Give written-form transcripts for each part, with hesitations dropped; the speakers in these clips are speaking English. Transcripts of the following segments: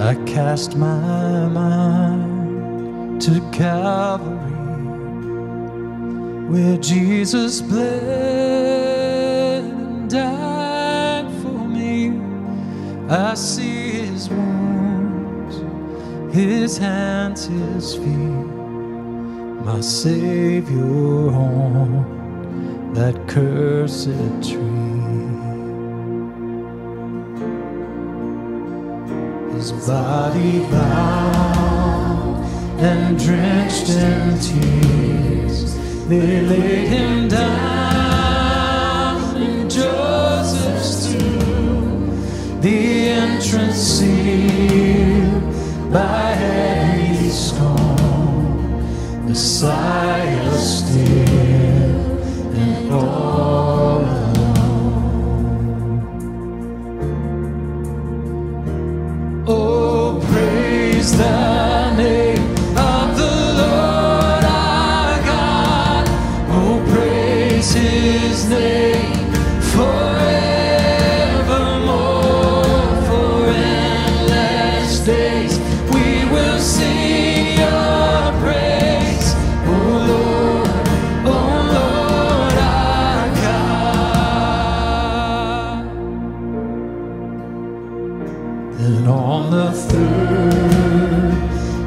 I cast my mind to Calvary, where Jesus bled and died for me. I see his wounds, his hands, his feet, my Savior on that cursed tree. His body bound and drenched in tears, they laid him down in Joseph's tomb, the entrance sealed by heavy stone, Messiah still and all alone. Oh, praise the name of the Lord our God. Oh, praise his name forevermore. For endless days we will sing your praise. Oh Lord our God. And on the third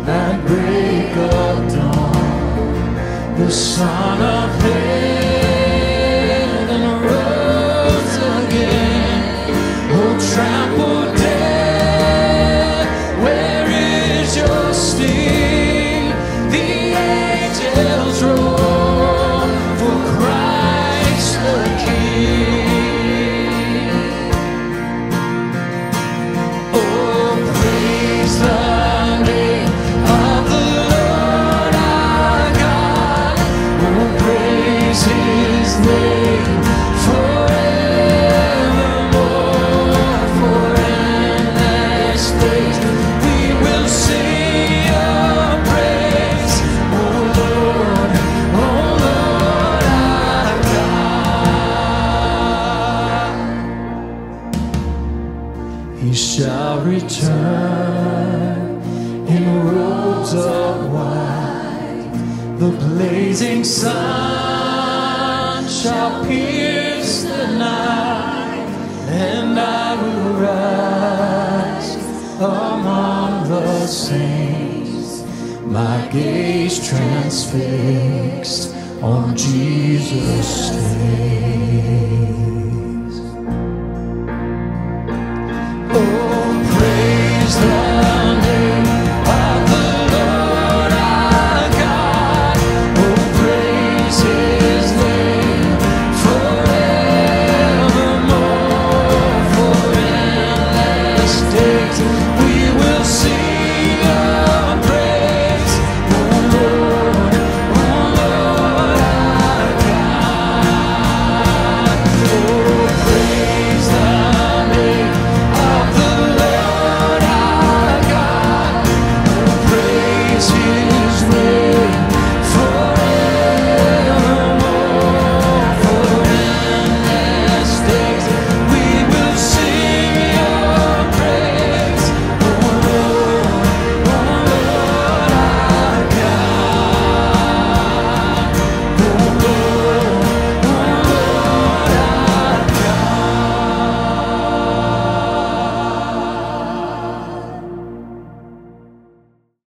at break of dawn, the Son of Heaven rose again. Oh, trample death, where is your sting? The angels roar for Christ the King. Oh, praise the name of the Lord our God. Oh, praise his name forevermore. For endless days we will sing your praise. Oh Lord our God. He shall return in robes of white, the blazing sun shall pierce the night, and I will rise among the saints, my gaze transfixed on Jesus' face.